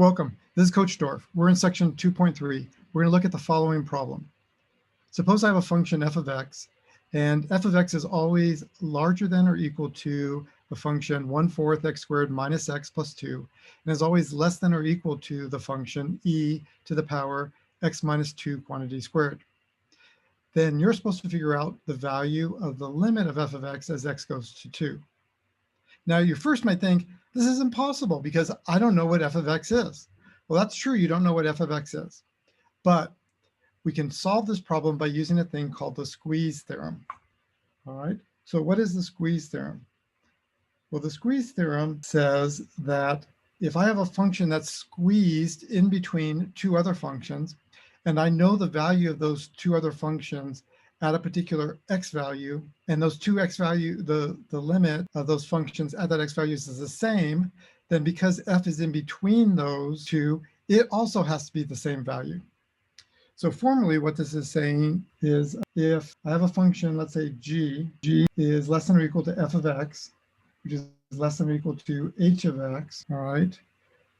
Welcome. This is Coach Dorf. We're in section 2.3. We're going to look at the following problem. Suppose I have a function f of x, and f of x is always larger than or equal to the function 1/4 x squared minus x plus 2, and is always less than or equal to the function e to the power x minus 2 quantity squared. Then you're supposed to figure out the value of the limit of f of x as x goes to 2. Now, you first might think, this is impossible because I don't know what f of x is. Well, that's true, you don't know what f of x is. But we can solve this problem by using a thing called the squeeze theorem. All right, so what is the squeeze theorem? Well, the squeeze theorem says that if I have a function that's squeezed in between two other functions, and I know the value of those two other functions at a particular x value, and those two x value, the limit of those functions at that x values is the same, then because f is in between those two, it also has to be the same value. So formally, what this is saying is if I have a function, let's say g is less than or equal to f of x, which is less than or equal to h of x, all right,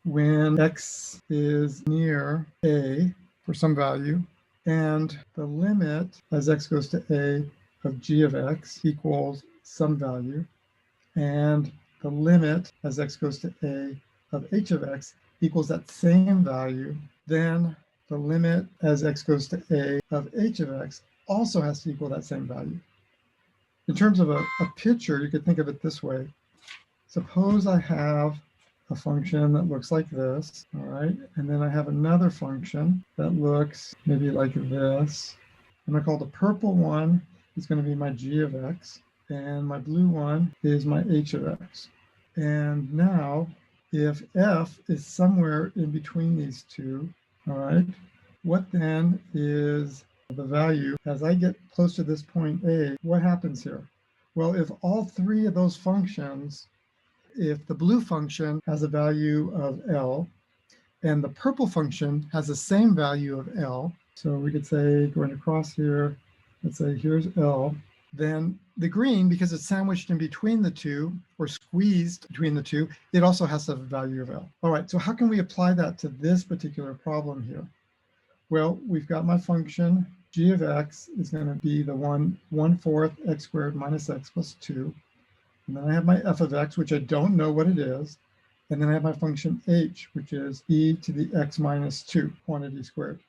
when x is near a for some value, and the limit as x goes to a of g of x equals some value, and the limit as x goes to a of h of x equals that same value, then the limit as x goes to a of h of x also has to equal that same value. In terms of a picture, you could think of it this way. Suppose I have a function that looks like this, all right? And then I have another function that looks maybe like this. I'm going to call the purple one is going to be my g of x, and my blue one is my h of x. And now, if f is somewhere in between these two, all right, what then is the value as I get close to this point A? What happens here? Well, if all three of those functions, if the blue function has a value of L and the purple function has the same value of L, so we could say going across here, let's say here's L, then the green, because it's sandwiched in between the two or squeezed between the two, it also has a value of L. All right, so how can we apply that to this particular problem here? Well, we've got my function g of x is going to be the 1/4 x squared minus x plus 2. And then I have my f of x, which I don't know what it is. And then I have my function h, which is e to the x minus 2 quantity squared.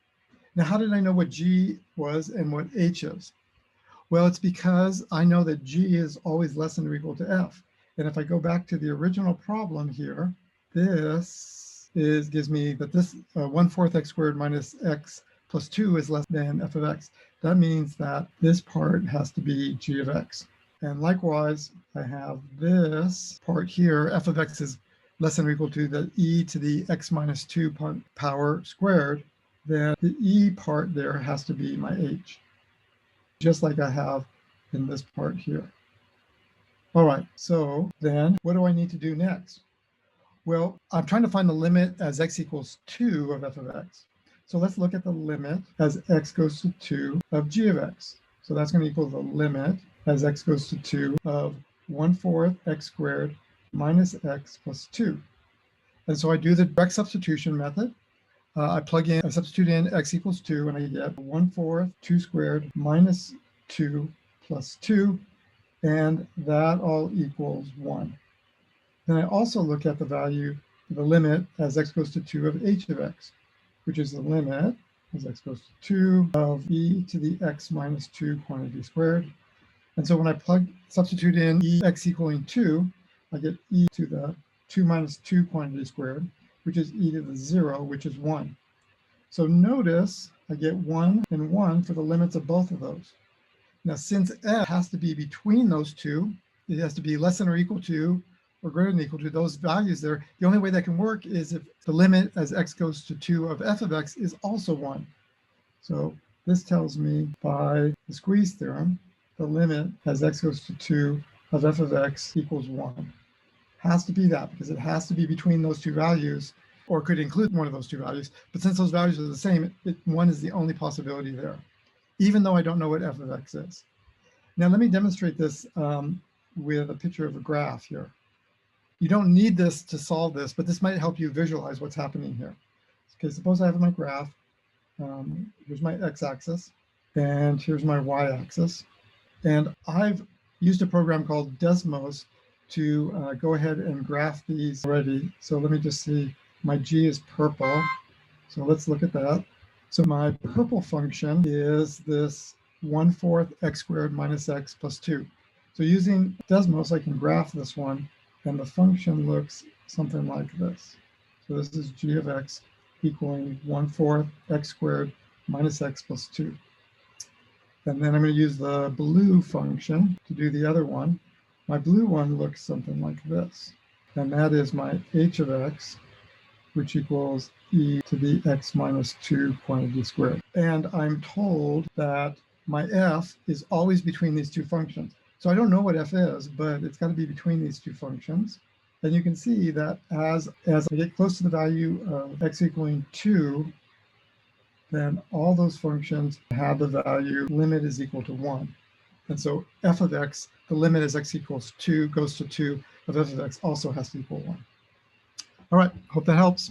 Now, how did I know what g was and what h is? Well, it's because I know that g is always less than or equal to f. And if I go back to the original problem here, this gives me that this 1/4 x squared minus x plus 2 is less than f of x. That means that this part has to be g of x. And likewise, I have this part here, f of x is less than or equal to the e to the x minus 2 power squared. Then the e part there has to be my h, just like I have in this part here. All right, so then what do I need to do next? Well, I'm trying to find the limit as x equals 2 of f of x. So let's look at the limit as x goes to 2 of g of x. So that's going to equal the limit as x goes to 2 of 1/4 x squared minus x plus 2. And so I do the direct substitution method. I substitute in x equals 2, and I get 1/4 2 squared minus 2 plus 2, and that all equals 1. Then I also look at the value, the limit as x goes to 2 of h of x, which is the limit as x goes to 2 of e to the x minus 2 quantity squared. And so when I substitute in x equaling 2, I get e to the 2 minus 2 quantity squared, which is e to the 0, which is 1. So notice I get 1 and 1 for the limits of both of those. Now, since f has to be between those two, it has to be less than or equal to or greater than or equal to those values there. The only way that can work is if the limit as x goes to 2 of f of x is also 1. So this tells me by the squeeze theorem, the limit as x goes to 2 of f of x equals 1. Has to be that because it has to be between those two values, or could include one of those two values. But since those values are the same, 1 is the only possibility there, even though I don't know what f of x is. Now let me demonstrate this with a picture of a graph here. You don't need this to solve this, but this might help you visualize what's happening here. Okay, suppose I have my graph. Here's my x-axis, and here's my y-axis. And I've used a program called Desmos to go ahead and graph these already. So let me just see, my g is purple. So let's look at that. So my purple function is this 1/4 x squared minus x plus 2. So using Desmos, I can graph this one, and the function looks something like this. So this is g of x equaling 1/4 x squared minus x plus 2. And then I'm going to use the blue function to do the other one. My blue one looks something like this. And that is my h of x, which equals e to the x minus 2 quantity squared. And I'm told that my f is always between these two functions. So I don't know what f is, but it's got to be between these two functions. And you can see that as I get close to the value of x equaling 2, then all those functions have the value limit is equal to 1. And so f of x, the limit as x equals 2 goes to 2 of f of x also has to equal 1. All right, hope that helps.